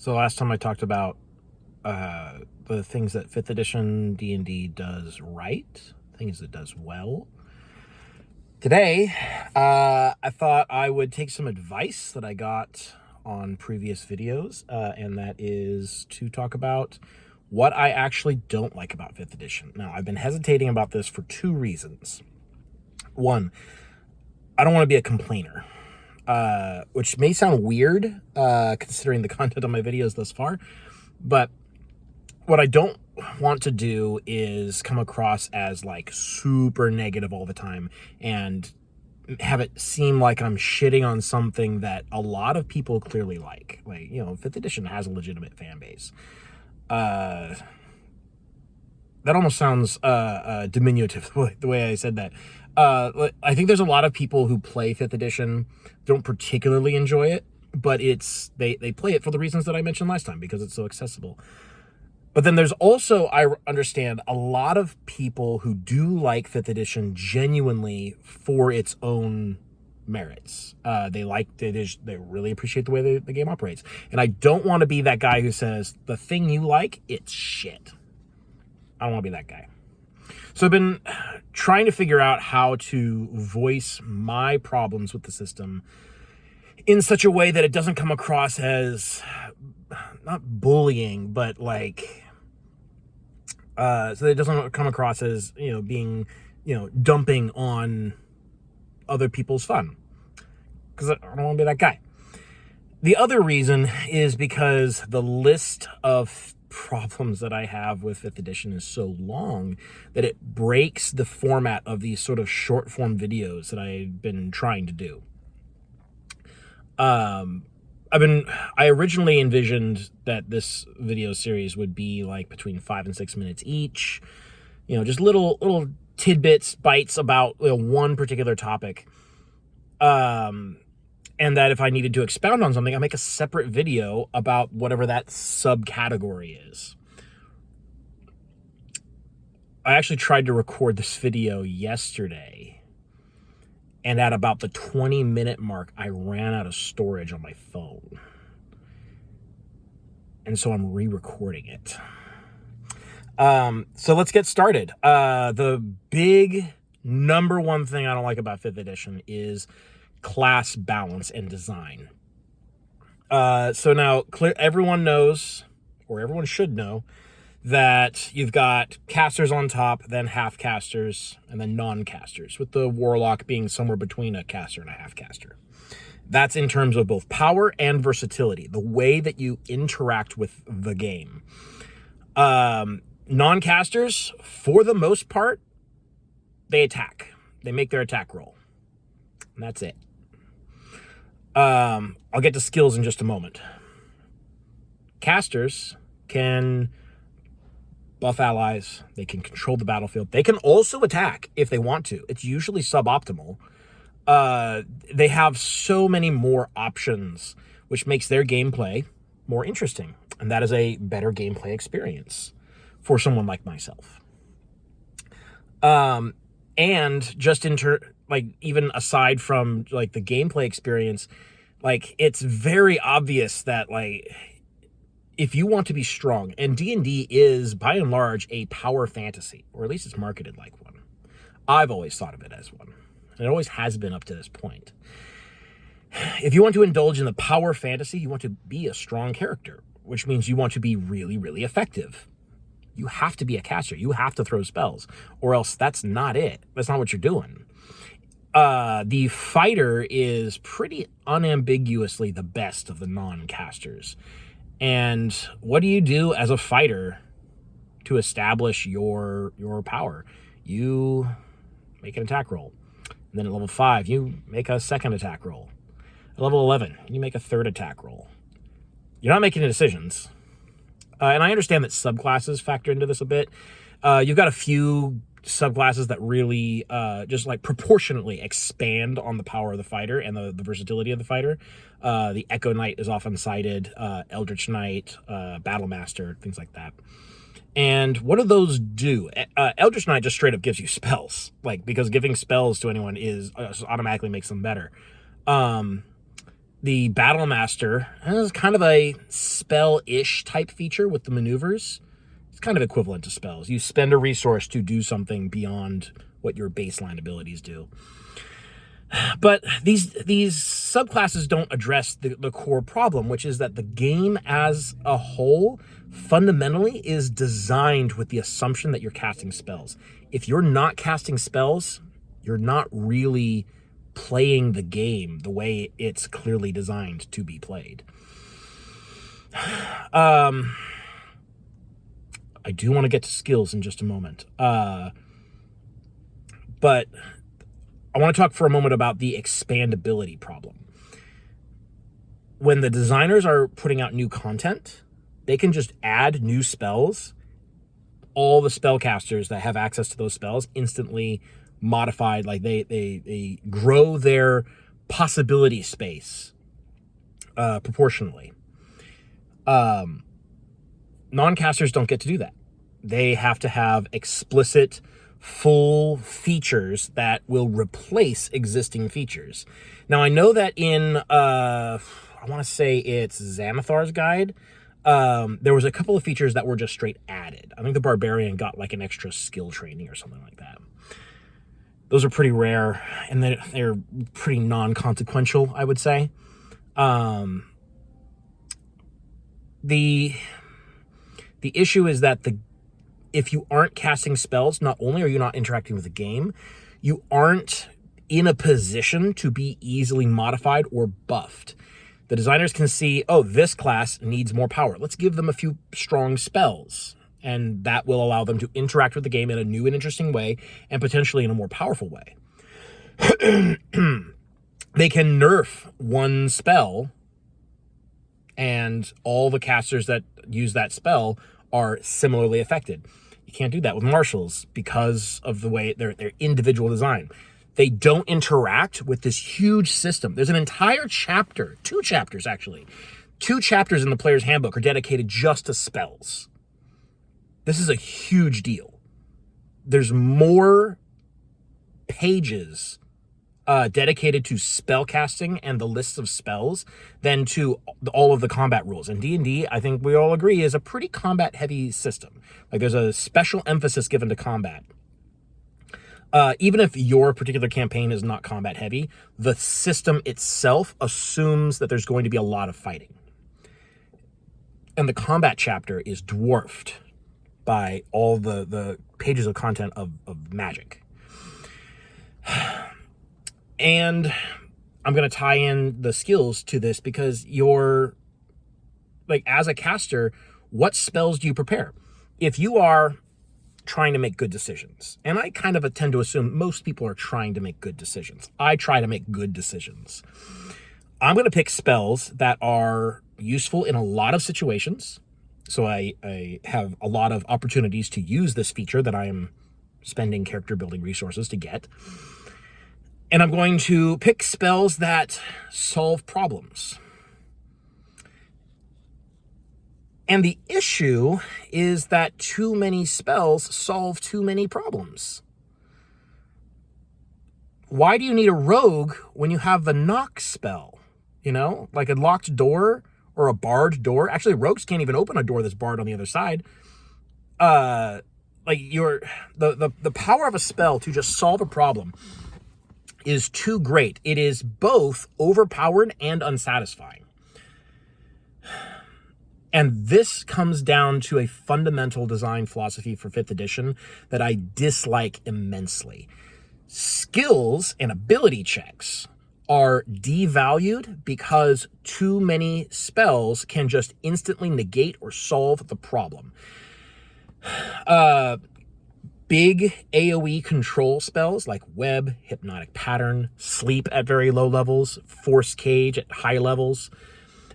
So last time I talked about the things that 5th edition D&D does right, things it does well. Today, I thought I would take some advice that I got on previous videos, and that is to talk about what I actually don't like about 5th edition. Now, I've been hesitating about this for two reasons. One, I don't want to be a complainer, which may sound weird considering the content of my videos thus far, but what I don't want to do is come across as like super negative all the time and have it seem like I'm shitting on something that a lot of people clearly like. Like, 5th edition has a legitimate fan base. That almost sounds diminutive, the way I said that. I think there's a lot of people who play 5th edition, don't particularly enjoy it, but they play it for the reasons that I mentioned last time, because it's so accessible. But then there's also, I understand, a lot of people who do like 5th edition genuinely for its own merits. They really appreciate the way the game operates. And I don't want to be that guy who says, the thing you like, it's shit. I don't want to be that guy. So I've been trying to figure out how to voice my problems with the system in such a way that it doesn't come across as, not bullying, but like, so that it doesn't come across as, being, dumping on other people's fun. Because I don't want to be that guy. The other reason is because the list of problems that I have with 5th edition is so long that it breaks the format of these sort of short form videos that I've been trying to do. I originally envisioned that this video series would be like between 5 and 6 minutes each, just little tidbits, bites about one particular topic. And that if I needed to expound on something, I make a separate video about whatever that subcategory is. I actually tried to record this video yesterday, and at about the 20-minute mark, I ran out of storage on my phone. And so I'm re-recording it. So let's get started. The big number one thing I don't like about 5th edition is class balance and design. So now everyone knows, or everyone should know, that you've got casters on top, then half casters, and then non-casters, with the warlock being somewhere between a caster and a half caster. That's in terms of both power and versatility, the way that you interact with the game. Non-casters, for the most part, they attack. They make their attack roll. And that's it. I'll get to skills in just a moment. Casters can buff allies. They can control the battlefield. They can also attack if they want to. It's usually suboptimal. They have so many more options, which makes their gameplay more interesting. And that is a better gameplay experience for someone like myself. And just even aside from like the gameplay experience, like it's very obvious that like if you want to be strong, and D&D is by and large a power fantasy, or at least it's marketed like one. I've always thought of it as one, and it always has been up to this point. If you want to indulge in the power fantasy, you want to be a strong character, which means you want to be really, really effective. You have to be a caster. You have to throw spells, or else that's not it. That's not what you're doing. The fighter is pretty unambiguously the best of the non-casters. And what do you do as a fighter to establish your power? You make an attack roll. And then at level 5, you make a second attack roll. At level 11, you make a third attack roll. You're not making decisions. And I understand that subclasses factor into this a bit. You've got a few subclasses that really just like proportionately expand on the power of the fighter and the versatility of the fighter. The Echo Knight is often cited, Eldritch Knight, Battle Master, things like that. And what do those do? Eldritch Knight just straight up gives you spells, like, because giving spells to anyone is automatically makes them better. The Battle Master has kind of a spell-ish type feature with the maneuvers. It's kind of equivalent to spells. You spend a resource to do something beyond what your baseline abilities do. But these subclasses don't address the core problem, which is that the game as a whole fundamentally is designed with the assumption that you're casting spells. If you're not casting spells, you're not really playing the game the way it's clearly designed to be played. I do want to get to skills in just a moment. But I want to talk for a moment about the expandability problem. When the designers are putting out new content, they can just add new spells. All the spellcasters that have access to those spells instantly modified, like they grow their possibility space proportionally. Non-casters don't get to do that. They have to have explicit full features that will replace existing features. Now, I know that in I want to say it's Xanathar's Guide, there was a couple of features that were just straight added. I think the Barbarian got like an extra skill training or something like that. Those are pretty rare, and they're pretty non-consequential, I would say. The issue is that if you aren't casting spells, not only are you not interacting with the game, you aren't in a position to be easily modified or buffed. The designers can see, oh, this class needs more power. Let's give them a few strong spells. And that will allow them to interact with the game in a new and interesting way, and potentially in a more powerful way. They can nerf one spell, and all the casters that use that spell are similarly affected. You can't do that with marshals because of the way their individual design. They don't interact with this huge system. There's an entire chapter, 2 chapters actually. 2 chapters in the player's handbook are dedicated just to spells. This is a huge deal. There's more pages dedicated to spell casting and the lists of spells than to all of the combat rules. And D&D, I think we all agree, is a pretty combat-heavy system. Like, there's a special emphasis given to combat. Even if your particular campaign is not combat-heavy, the system itself assumes that there's going to be a lot of fighting. And the combat chapter is dwarfed by all the pages of content of magic. And I'm going to tie in the skills to this because you're, like, as a caster, what spells do you prepare? If you are trying to make good decisions, and I kind of tend to assume most people are trying to make good decisions. I try to make good decisions. I'm going to pick spells that are useful in a lot of situations. So I have a lot of opportunities to use this feature that I am spending character building resources to get. And I'm going to pick spells that solve problems. And the issue is that too many spells solve too many problems. Why do you need a rogue when you have the knock spell? You know, like a locked door or a barred door. Actually, rogues can't even open a door that's barred on the other side. Like the power of a spell to just solve a problem is too great. It is both overpowered and unsatisfying. And this comes down to a fundamental design philosophy for 5th edition that I dislike immensely. Skills and ability checks are devalued because too many spells can just instantly negate or solve the problem. Big AoE control spells like Web, Hypnotic Pattern, Sleep at very low levels, Force Cage at high levels.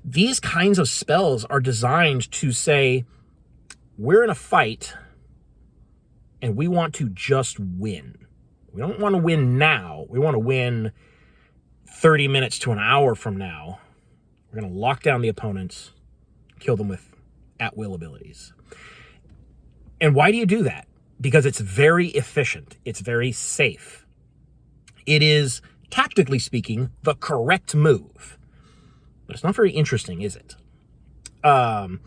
These kinds of spells are designed to say, we're in a fight and we want to just win. We don't want to win now. We want to win 30 minutes to an hour from now. We're going to lock down the opponents, kill them with at-will abilities. And why do you do that? Because it's very efficient. It's very safe. It is, tactically speaking, the correct move. but it's not very interesting, is it? I've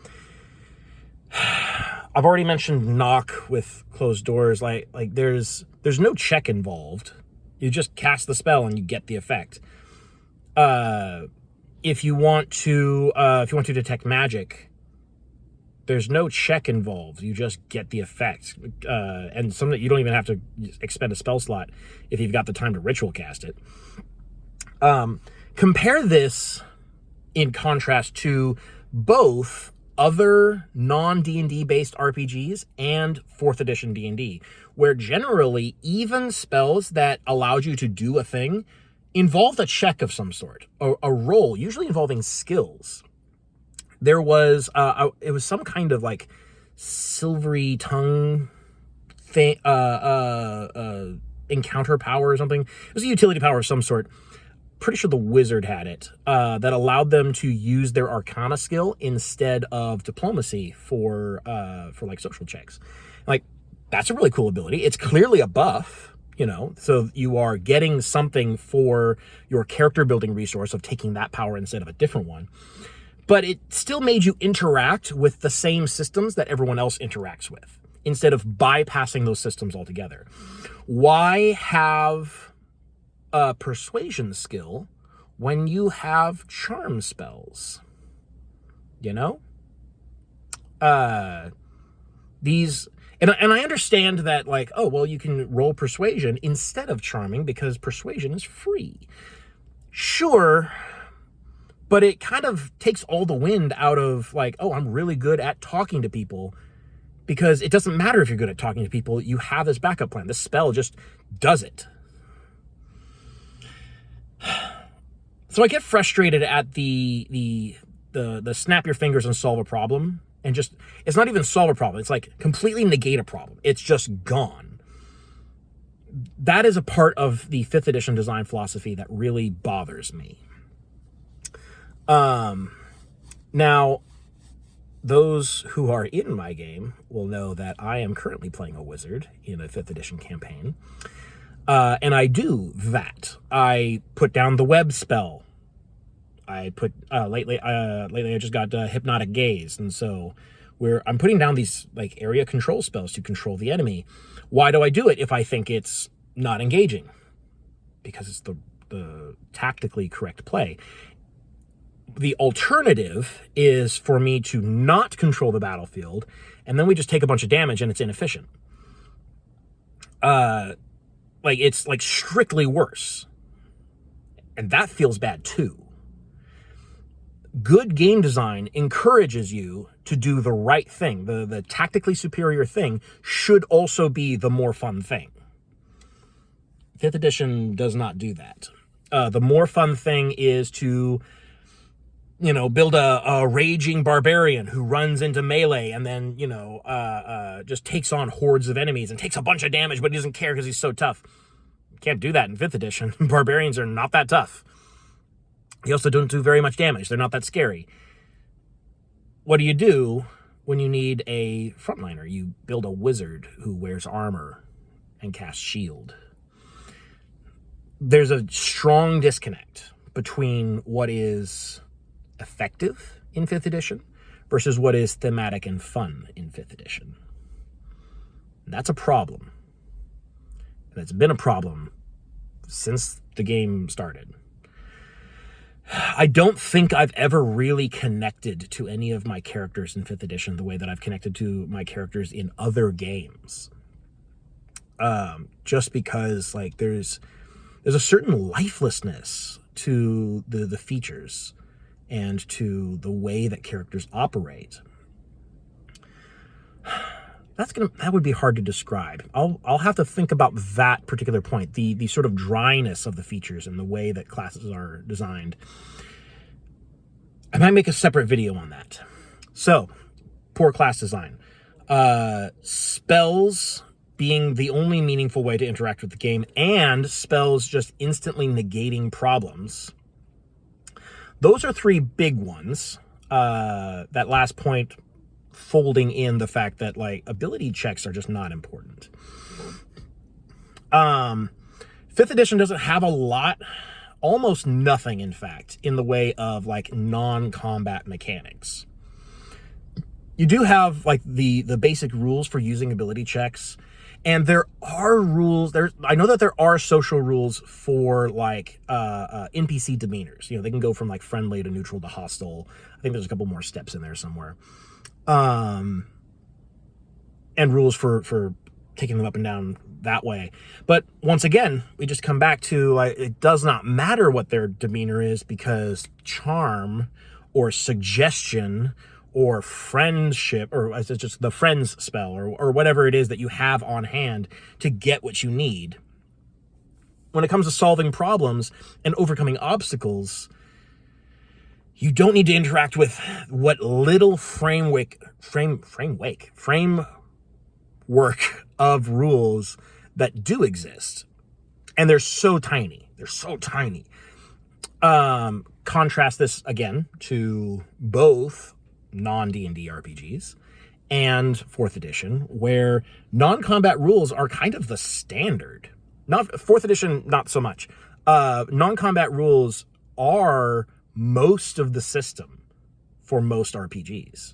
already mentioned knock with closed doors. Like there's no check involved. You just cast the spell and you get the effect. If you want to detect magic, there's no check involved. You just get the effect, and some that you don't even have to expend a spell slot if you've got the time to ritual cast it. Compare this in contrast to both other non-D&D based RPGs and 4th edition D&D, where generally even spells that allowed you to do a thing involved a check of some sort, a roll, usually involving skills. There was it was some kind of like silvery tongue thing, encounter power or something. It was a utility power of some sort. Pretty sure the wizard had it, that allowed them to use their arcana skill instead of diplomacy for like social checks. Like, that's a really cool ability. It's clearly a buff, so you are getting something for your character building resource of taking that power instead of a different one. But it still made you interact with the same systems that everyone else interacts with, instead of bypassing those systems altogether. Why have a persuasion skill when you have charm spells? These, and I understand that, like, oh, well, you can roll persuasion instead of charming because persuasion is free. Sure, but it kind of takes all the wind out of, like, oh, I'm really good at talking to people, because it doesn't matter if you're good at talking to people. You have this backup plan. This spell just does it. So I get frustrated at the snap your fingers and solve a problem, and just, it's not even solve a problem. It's like completely negate a problem. It's just gone. That is a part of the 5th edition design philosophy that really bothers me. Now, those who are in my game will know that I am currently playing a wizard in a 5th edition campaign. And I do that. I put down the web spell. I put lately I just got hypnotic gaze, and so I'm putting down these like area control spells to control the enemy. Why do I do it if I think it's not engaging? Because it's the tactically correct play. The alternative is for me to not control the battlefield, and then we just take a bunch of damage and it's inefficient. Like, it's like strictly worse. And that feels bad too. Good game design encourages you to do the right thing. The tactically superior thing should also be the more fun thing. 5th edition does not do that. The more fun thing is to, build a raging barbarian who runs into melee and then, just takes on hordes of enemies and takes a bunch of damage, but he doesn't care because he's so tough. You can't do that in 5th edition. Barbarians are not that tough. They also don't do very much damage. They're not that scary. What do you do when you need a frontliner? You build a wizard who wears armor and casts shield. There's a strong disconnect between what is effective in 5th edition versus what is thematic and fun in 5th edition. That's a problem. And it's been a problem since the game started. I don't think I've ever really connected to any of my characters in 5th edition the way that I've connected to my characters in other games. Just because, like, there's a certain lifelessness to the features and to the way that characters operate. That would be hard to describe. I'll have to think about that particular point, the sort of dryness of the features and the way that classes are designed. I might make a separate video on that. So, poor class design. Spells being the only meaningful way to interact with the game, and spells just instantly negating problems. Those are 3 big ones. That last point folding in the fact that, like, ability checks are just not important. 5th edition doesn't have a lot almost nothing, in fact, in the way of like non-combat mechanics. You do have like the basic rules for using ability checks, and there are rules. I know that there are social rules for like NPC demeanors. You know, they can go from like friendly to neutral to hostile. I think there's a couple more steps in there somewhere. And rules for taking them up and down that way. But once again, we just come back to like, it does not matter what their demeanor is, because charm or suggestion or friendship, or it's just the friends spell, or whatever it is that you have on hand to get what you need. When it comes to solving problems and overcoming obstacles, you don't need to interact with what little framework of rules that do exist. And they're so tiny. Contrast this again to both non-D&D RPGs and 4th edition, where non-combat rules are kind of the standard. Not 4th edition, not so much. Non-combat rules are most of the system for most RPGs.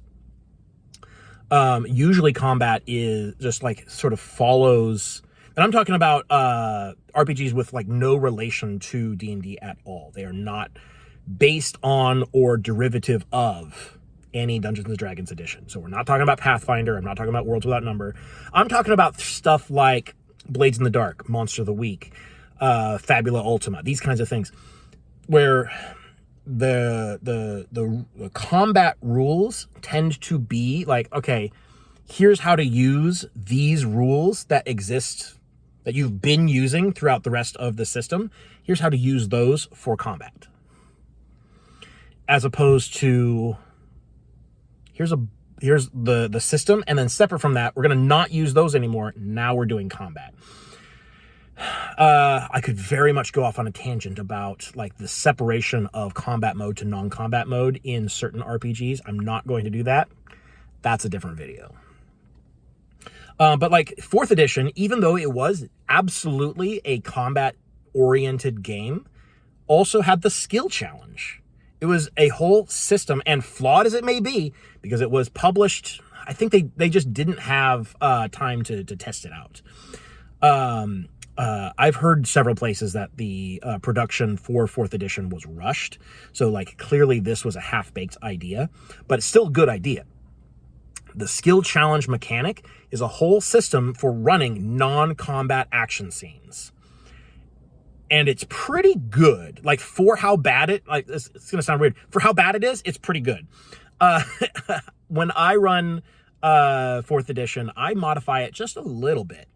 Usually combat is just like sort of follows, and I'm talking about RPGs with like no relation to D&D at all. They are not based on or derivative of any Dungeons & Dragons edition. So we're not talking about Pathfinder. I'm not talking about Worlds Without Number. I'm talking about stuff like Blades in the Dark, Monster of the Week, Fabula Ultima, these kinds of things, where the combat rules tend to be like, okay, here's how to use these rules that exist, that you've been using throughout the rest of the system. Here's how to use those for combat. As opposed to, here's the system, and then separate from that, we're going to not use those anymore. Now we're doing combat. I could very much go off on a tangent about like the separation of combat mode to non-combat mode in certain RPGs. I'm not going to do that. That's a different video. But like 4th edition, even though it was absolutely a combat-oriented game, also had the skill challenge. It was a whole system, and flawed as it may be, because it was published, I think they just didn't have time to test it out. I've heard several places that the production for 4th edition was rushed. So like clearly this was a half-baked idea, but it's still a good idea. The skill challenge mechanic is a whole system for running non-combat action scenes. And it's pretty good. Like for how bad it's going to sound weird. For how bad it is, it's pretty good. When I run 4th edition, I modify it just a little bit.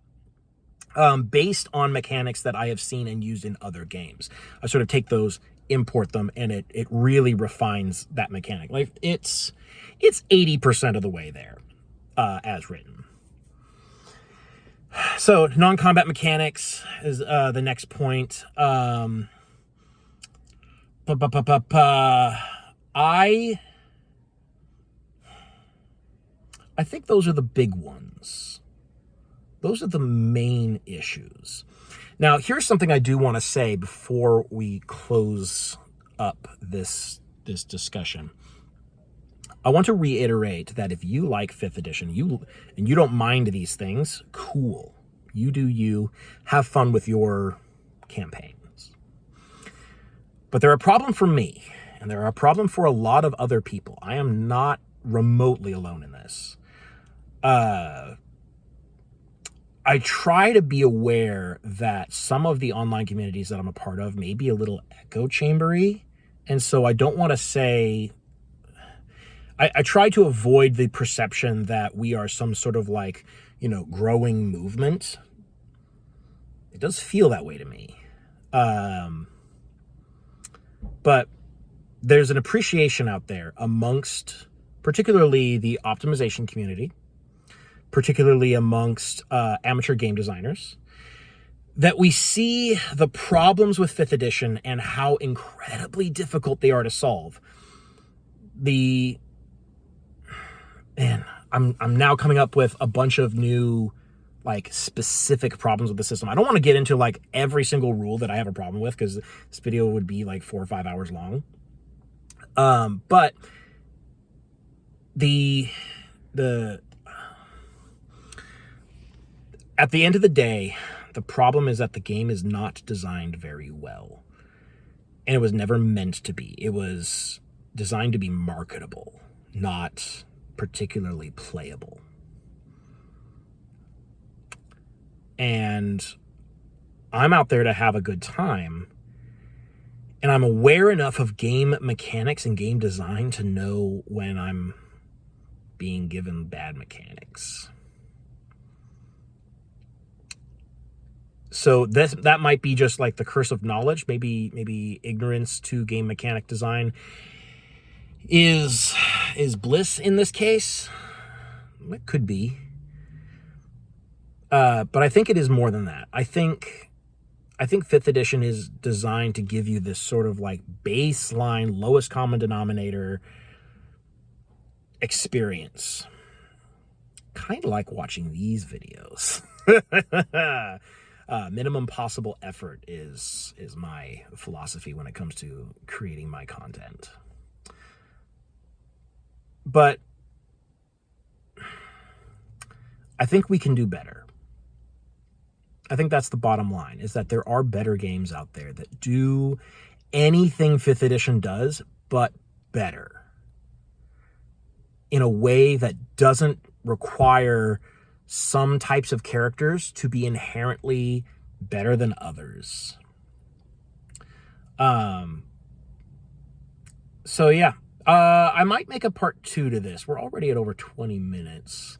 Based on mechanics that I have seen and used in other games. I sort of take those, import them, and it really refines that mechanic. Like it's 80% of the way there, as written. So non-combat mechanics is the next point. I think those are the big ones. Those are the main issues. Now, here's something I do want to say before we close up this discussion. I want to reiterate that if you like 5th edition, and you don't mind these things, cool. You do you. Have fun with your campaigns. But they're a problem for me, and they're a problem for a lot of other people. I am not remotely alone in this. I try to be aware that some of the online communities that I'm a part of may be a little echo chambery. And so I don't want to say, I try to avoid the perception that we are some sort of like, growing movement. It does feel that way to me. But there's an appreciation out there amongst particularly the optimization community, particularly amongst amateur game designers, that we see the problems with 5th edition and how incredibly difficult they are to solve. I'm now coming up with a bunch of new like specific problems with the system. I don't want to get into like every single rule that I have a problem with, because this video would be like 4 or 5 hours long. But at the end of the day, the problem is that the game is not designed very well. And it was never meant to be. It was designed to be marketable, not particularly playable. And I'm out there to have a good time. And I'm aware enough of game mechanics and game design to know when I'm being given bad mechanics. So that might be just like the curse of knowledge. Maybe ignorance to game mechanic design is bliss in this case. It could be. But I think it is more than that. I think 5th edition is designed to give you this sort of like baseline, lowest common denominator experience. Kind of like watching these videos. Minimum possible effort is my philosophy when it comes to creating my content. But I think we can do better. I think that's the bottom line, is that there are better games out there that do anything 5th edition does, but better. In a way that doesn't require some types of characters to be inherently better than others. So yeah, I might make a part 2 to this. We're already at over 20 minutes.